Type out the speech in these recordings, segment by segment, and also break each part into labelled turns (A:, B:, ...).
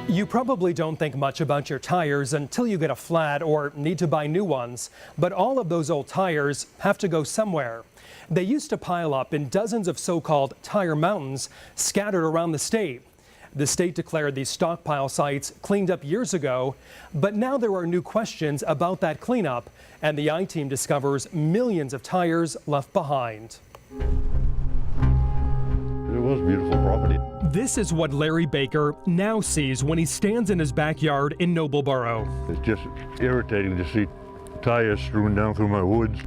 A: You probably don't think much about your tires until you get a flat or need to buy new ones, but all of those old tires have to go somewhere. They used to pile up in dozens of so-called tire mountains scattered around the state. The state declared these stockpile sites cleaned up years ago, but now there are new questions about that cleanup, and the I-Team discovers millions of tires left behind.
B: It was beautiful property.
A: This is what Larry Baker now sees when he stands in his backyard in Noblesboro.
B: It's just irritating to see tires strewn down through my woods.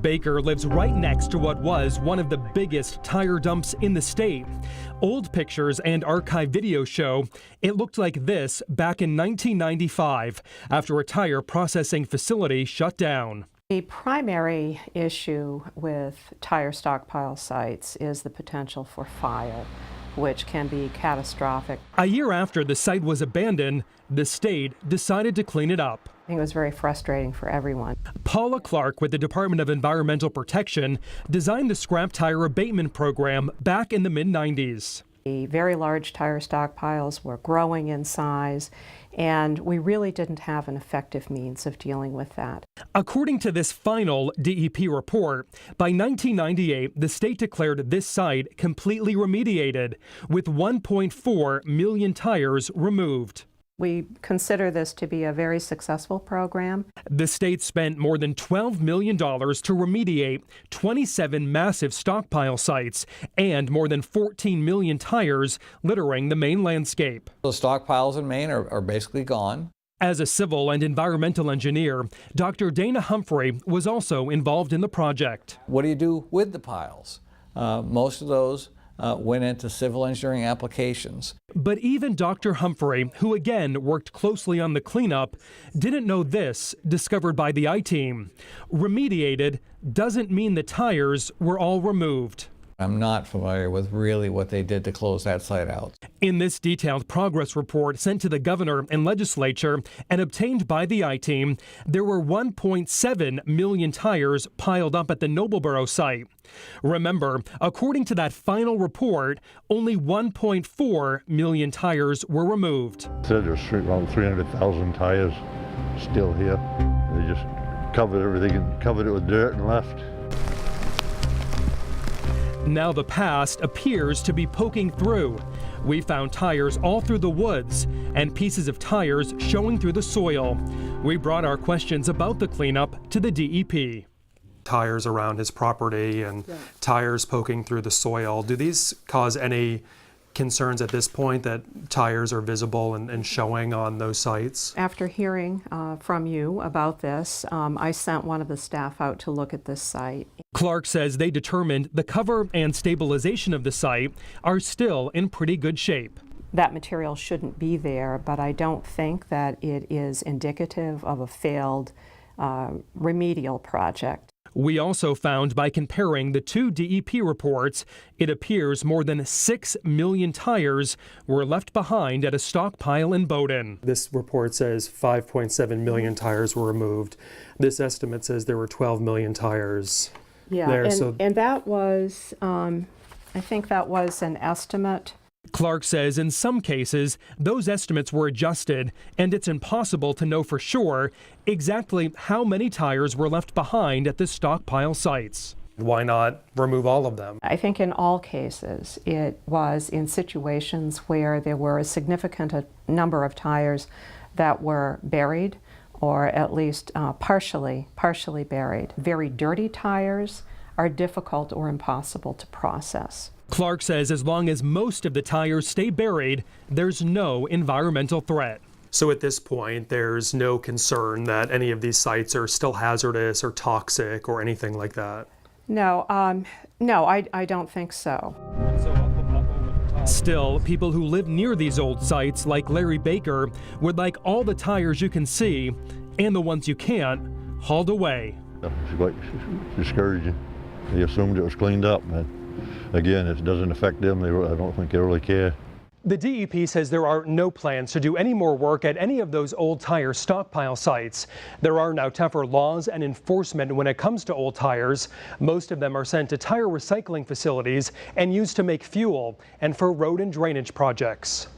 A: Baker lives right next to what was one of the biggest tire dumps in the state. Old pictures and archive video show it looked like this back in 1995 after a tire processing facility shut down.
C: The primary issue with tire stockpile sites is the potential for fire, which can be catastrophic.
A: A year after the site was abandoned, the state decided to clean it up.
C: I think it was very frustrating for everyone.
A: Paula Clark with the Department of Environmental Protection designed the scrap tire abatement program back in the mid-90s.
C: The very large tire stockpiles were growing in size, and we really didn't have an effective means of dealing with that.
A: According to this final DEP report, by 1998, the state declared this site completely remediated, with 1.4 million tires removed.
C: We consider this to be a very successful program.
A: The state spent more than $12 million to remediate 27 massive stockpile sites and more than 14 million tires littering the Maine landscape.
D: The stockpiles in Maine are basically gone.
A: As a civil and environmental engineer, Dr. Dana Humphrey was also involved in the project.
D: What do you do with the piles? Most of those went into civil engineering applications.
A: But even Dr. Humphrey, who again worked closely on the cleanup, didn't know this, discovered by the I-Team. Remediated doesn't mean the tires were all removed.
D: I'm not familiar with really what they did to close that site out.
A: In this detailed progress report sent to the governor and legislature and obtained by the I-Team, there were 1.7 million tires piled up at the Noblesboro site. Remember, according to that final report, only 1.4 million tires were removed.
B: It said there's around 300,000 tires still here. They just covered everything and covered it with dirt and left.
A: Now the past appears to be poking through. We found tires all through the woods and pieces of tires showing through the soil. We brought our questions about the cleanup to the DEP. Tires around his property and tires poking through the soil. Do these cause any concerns at this point that tires are visible and showing on those sites?
C: After hearing from you about this, I sent one of the staff out to look at this site.
A: Clark says they determined the cover and stabilization of the site are still in pretty good shape.
C: That material shouldn't be there, but I don't think that it is indicative of a failed remedial project.
A: We also found by comparing the two DEP reports, it appears more than 6 million tires were left behind at a stockpile in Bowdoin. This report says 5.7 million tires were removed. This estimate says there were 12 million tires there.
C: And that was, I think that was an estimate.
A: Clark says in some cases, those estimates were adjusted, and it's impossible to know for sure exactly how many tires were left behind at the stockpile sites. Why not remove all of them?
C: I think in all cases, it was in situations where there were a significant number of tires that were buried, or at least partially buried. Very dirty tires are difficult or impossible to process.
A: Clark says as long as most of the tires stay buried, there's no environmental threat. So at this point, there's no concern that any of these sites are still hazardous or toxic or anything like that?
C: No, I don't think so.
A: Still, people who live near these old sites, like Larry Baker, would like all the tires you can see, and the ones you can't, hauled away.
B: It's quite discouraging. They assumed it was cleaned up, but again, it doesn't affect them. I don't think they really care.
A: The DEP says there are no plans to do any more work at any of those old tire stockpile sites. There are now tougher laws and enforcement when it comes to old tires. Most of them are sent to tire recycling facilities and used to make fuel and for road and drainage projects.